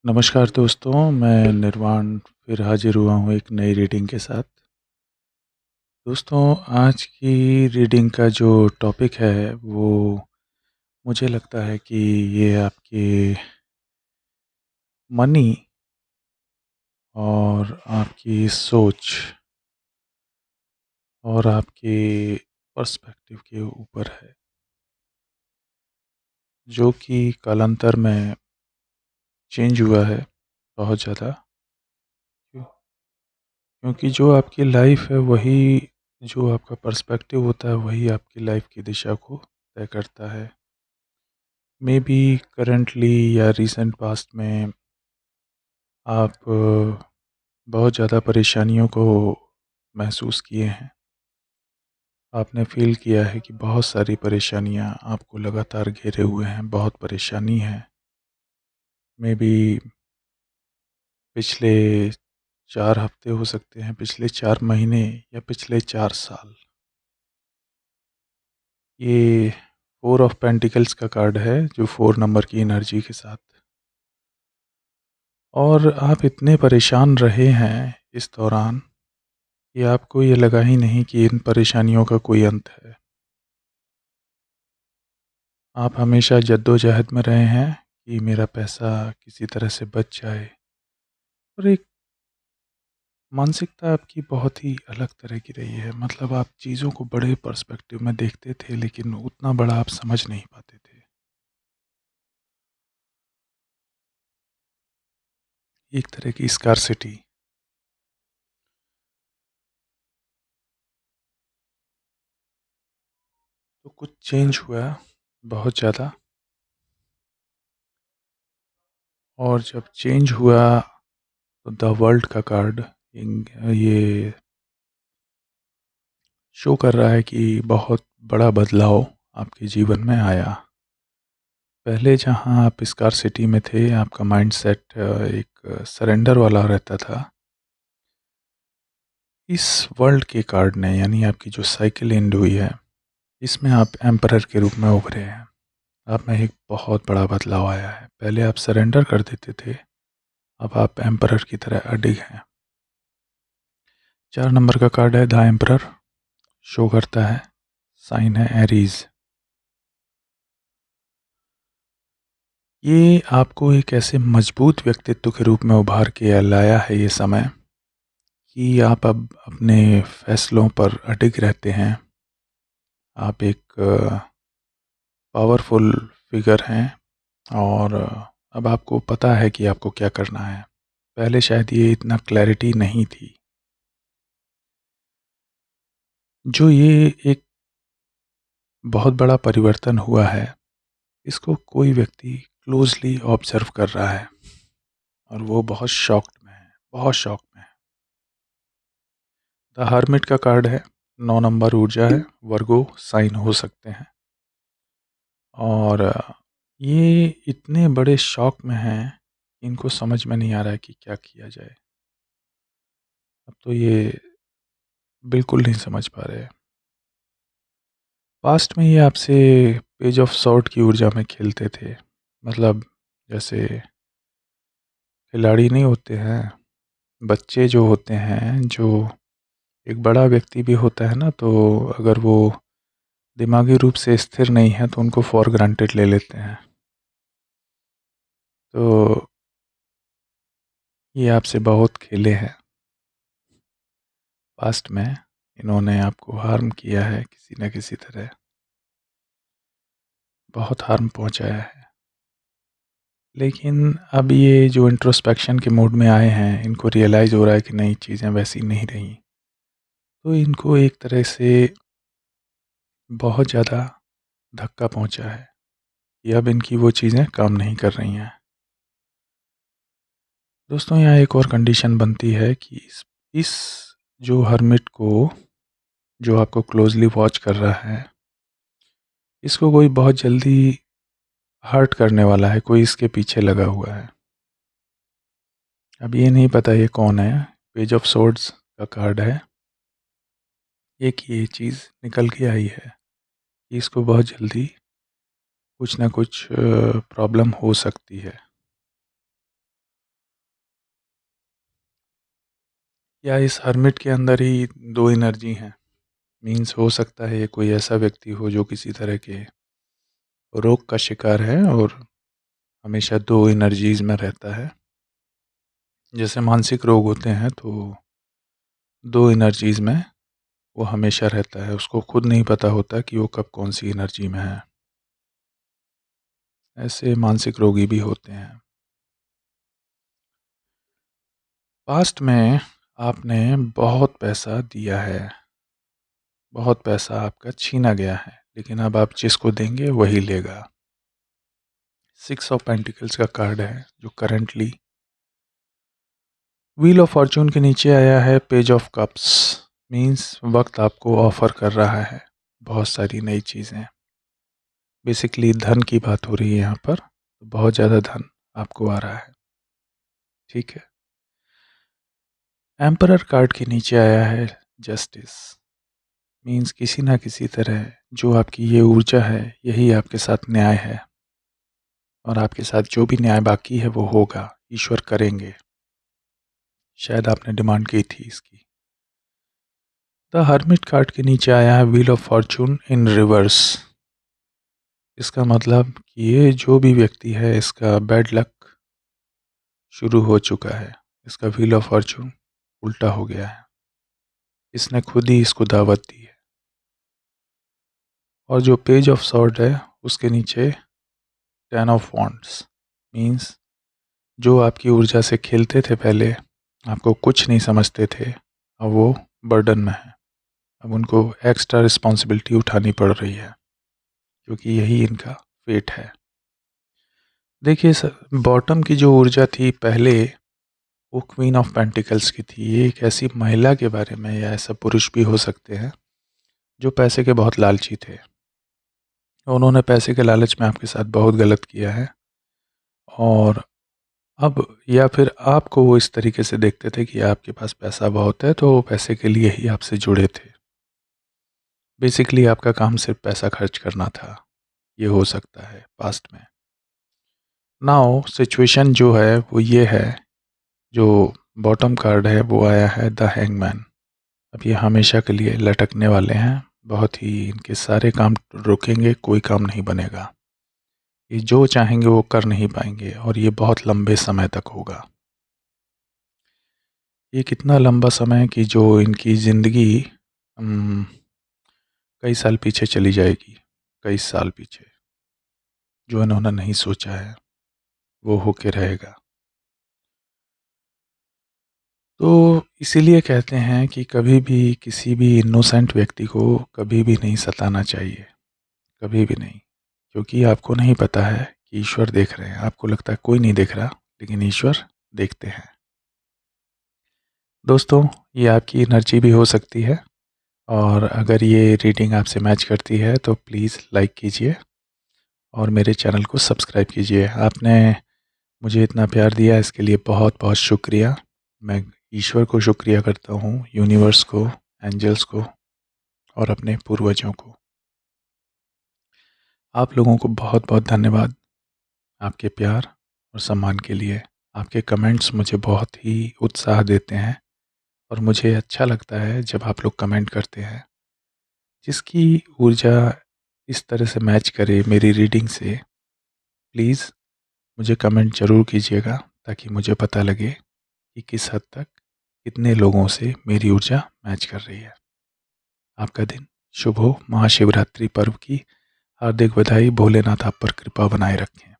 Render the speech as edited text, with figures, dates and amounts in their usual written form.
नमस्कार दोस्तों, मैं निर्वाण फिर हाजिर हुआ हूँ एक नई रीडिंग के साथ। दोस्तों, आज की रीडिंग का जो टॉपिक है वो मुझे लगता है कि ये आपके मनी और आपकी सोच और आपके पर्सपेक्टिव के ऊपर है, जो कि कालांतर में चेंज हुआ है बहुत ज़्यादा। क्यों? क्योंकि जो आपकी लाइफ है वही, जो आपका पर्सपेक्टिव होता है वही आपकी लाइफ की दिशा को तय करता है। मे बी करंटली या रिसेंट पास्ट में आप बहुत ज़्यादा परेशानियों को महसूस किए हैं। आपने फ़ील किया है कि बहुत सारी परेशानियां आपको लगातार घेरे हुए हैं, बहुत परेशानी है। मे बी पिछले 4 हफ्ते हो सकते हैं, पिछले 4 महीने या पिछले 4 साल। ये 4 ऑफ पेंटिकल्स का कार्ड है, जो 4 नंबर की एनर्जी के साथ। और आप इतने परेशान रहे हैं इस दौरान कि आपको ये लगा ही नहीं कि इन परेशानियों का कोई अंत है। आप हमेशा जद्दोजहद में रहे हैं कि मेरा पैसा किसी तरह से बच जाए, और एक मानसिकता आपकी बहुत ही अलग तरह की रही है। मतलब आप चीज़ों को बड़े पर्सपेक्टिव में देखते थे, लेकिन उतना बड़ा आप समझ नहीं पाते थे। एक तरह की स्कार्सिटी। तो कुछ चेंज हुआ बहुत ज़्यादा, और जब चेंज हुआ तो द वर्ल्ड का कार्ड ये शो कर रहा है कि बहुत बड़ा बदलाव आपके जीवन में आया। पहले जहाँ आप स्कार्सिटी में थे, आपका माइंडसेट एक सरेंडर वाला रहता था। इस वर्ल्ड के कार्ड ने, यानी आपकी जो साइकिल एंड हुई है, इसमें आप एम्परर के रूप में उभरे हैं। आप में एक बहुत बड़ा बदलाव आया है। पहले आप सरेंडर कर देते थे, अब आप एम्परर की तरह अडिग हैं। 4 नंबर का कार्ड है द एम्परर, शो करता है, साइन है एरीज। ये आपको एक ऐसे मजबूत व्यक्तित्व के रूप में उभार के लाया है ये समय, कि आप अब अपने फैसलों पर अडिग रहते हैं। आप एक पावरफुल फिगर हैं, और अब आपको पता है कि आपको क्या करना है। पहले शायद ये इतना क्लैरिटी नहीं थी। जो ये एक बहुत बड़ा परिवर्तन हुआ है, इसको कोई व्यक्ति क्लोजली ऑब्जर्व कर रहा है, और वो बहुत शॉक्ड में है, बहुत शॉक में है। द हर्मिट का कार्ड है, 9 नंबर ऊर्जा है, वर्गो साइन हो सकते हैं। और ये इतने बड़े शॉक में हैं, इनको समझ में नहीं आ रहा है कि क्या किया जाए। अब तो ये बिल्कुल नहीं समझ पा रहे। पास्ट में ये आपसे पेज ऑफ सॉर्ड की ऊर्जा में खेलते थे। मतलब जैसे खिलाड़ी नहीं होते हैं, बच्चे जो होते हैं, जो एक बड़ा व्यक्ति भी होता है ना, तो अगर वो दिमागी रूप से स्थिर नहीं है तो उनको फॉर ग्रांटेड ले लेते हैं। तो ये आपसे बहुत खेले हैं पास्ट में। इन्होंने आपको हार्म किया है किसी न किसी तरह, बहुत हार्म पहुंचाया है। लेकिन अब ये जो इंट्रोस्पेक्शन के मूड में आए हैं, इनको रियलाइज़ हो रहा है कि नई चीज़ें वैसी नहीं रहीं। तो इनको एक तरह से बहुत ज़्यादा धक्का पहुंचा है कि अब इनकी वो चीज़ें काम नहीं कर रही हैं। दोस्तों, यहाँ एक और कंडीशन बनती है कि इस जो हर्मिट को, जो आपको क्लोजली वॉच कर रहा है, इसको कोई बहुत जल्दी हर्ट करने वाला है, कोई इसके पीछे लगा हुआ है। अब ये नहीं पता ये कौन है। पेज ऑफ सोर्ड्स का कार्ड है। एक ये चीज़ निकल के आई है कि इसको बहुत जल्दी कुछ ना कुछ प्रॉब्लम हो सकती है। या इस हर्मिट के अंदर ही 2 एनर्जी हैं? मीन्स हो सकता है ये कोई ऐसा व्यक्ति हो जो किसी तरह के रोग का शिकार है और हमेशा 2 एनर्जीज़ में रहता है। जैसे मानसिक रोग होते हैं तो 2 एनर्जीज़ में वो हमेशा रहता है, उसको खुद नहीं पता होता कि वो कब कौन-सी एनर्जी में है। ऐसे मानसिक रोगी भी होते हैं। पास्ट में आपने बहुत पैसा दिया है, बहुत पैसा आपका छीना गया है, लेकिन अब आप जिसको देंगे वही लेगा। 6 ऑफ पेंटिकल्स का कार्ड है जो करंटली व्हील ऑफ फॉर्चून के नीचे आया है। पेज ऑफ कप्स मीन्स वक्त आपको ऑफर कर रहा है बहुत सारी नई चीज़ें। बेसिकली धन की बात हो रही है यहाँ पर, तो बहुत ज़्यादा धन आपको आ रहा है। ठीक है। एम्परर कार्ड के नीचे आया है जस्टिस मीन्स किसी ना किसी तरह जो आपकी ये ऊर्जा है यही आपके साथ न्याय है, और आपके साथ जो भी न्याय बाकी है वो होगा, ईश्वर करेंगे। शायद आपने डिमांड की थी इसकी। द हर्मिट कार्ड के नीचे आया है wheel of Fortune in reverse. इसका मतलब कि ये जो भी व्यक्ति है इसका बैड लक शुरू हो चुका है, इसका व्हील ऑफ फॉर्चून उल्टा हो गया है, इसने खुद ही इसको दावत दी है। और जो पेज ऑफ सॉर्ड है उसके नीचे 10 ऑफ वॉन्ड्स मीन्स जो आपकी ऊर्जा से खेलते थे पहले, आपको कुछ नहीं समझते थे, अब वो बर्डन में है। अब उनको एक्स्ट्रा रिस्पॉन्सिबिलिटी उठानी पड़ रही है क्योंकि यही इनका फेट है। देखिए सर, बॉटम की जो ऊर्जा थी पहले वो क्वीन ऑफ पेंटिकल्स की थी। ये एक ऐसी महिला के बारे में, या ऐसा पुरुष भी हो सकते हैं जो पैसे के बहुत लालची थे। उन्होंने पैसे के लालच में आपके साथ बहुत गलत किया है, और अब या फिर आपको वो इस तरीके से देखते थे कि आपके पास पैसा बहुत है तो वो पैसे के लिए ही आपसे जुड़े थे। बेसिकली आपका काम सिर्फ पैसा खर्च करना था, ये हो सकता है पास्ट में। नाउ सिचुएशन जो है वो ये है, जो बॉटम कार्ड है वो आया है द हैंगमैन। अब ये हमेशा के लिए लटकने वाले हैं, बहुत ही इनके सारे काम रुकेंगे, कोई काम नहीं बनेगा। ये जो चाहेंगे वो कर नहीं पाएंगे, और ये बहुत लंबे समय तक होगा। ये कितना लंबा समय कि जो इनकी ज़िंदगी कई साल पीछे चली जाएगी, कई साल पीछे। जो इन्होंने नहीं सोचा है वो होके रहेगा। तो इसीलिए कहते हैं कि कभी भी किसी भी इनोसेंट व्यक्ति को कभी भी नहीं सताना चाहिए, कभी भी नहीं, क्योंकि आपको नहीं पता है कि ईश्वर देख रहे हैं। आपको लगता है कोई नहीं देख रहा, लेकिन ईश्वर देखते हैं। दोस्तों, ये आपकी एनर्जी भी हो सकती है, और अगर ये रीडिंग आपसे मैच करती है तो प्लीज़ लाइक कीजिए और मेरे चैनल को सब्सक्राइब कीजिए। आपने मुझे इतना प्यार दिया, इसके लिए बहुत बहुत शुक्रिया। मैं ईश्वर को शुक्रिया करता हूँ, यूनिवर्स को, एंजल्स को, और अपने पूर्वजों को। आप लोगों को बहुत बहुत धन्यवाद आपके प्यार और सम्मान के लिए। आपके कमेंट्स मुझे बहुत ही उत्साह देते हैं, और मुझे अच्छा लगता है जब आप लोग कमेंट करते हैं। जिसकी ऊर्जा इस तरह से मैच करे मेरी रीडिंग से, प्लीज़ मुझे कमेंट ज़रूर कीजिएगा, ताकि मुझे पता लगे कि किस हद तक कितने लोगों से मेरी ऊर्जा मैच कर रही है। आपका दिन शुभ हो। महाशिवरात्रि पर्व की हार्दिक बधाई। भोलेनाथ आप पर कृपा बनाए रखें।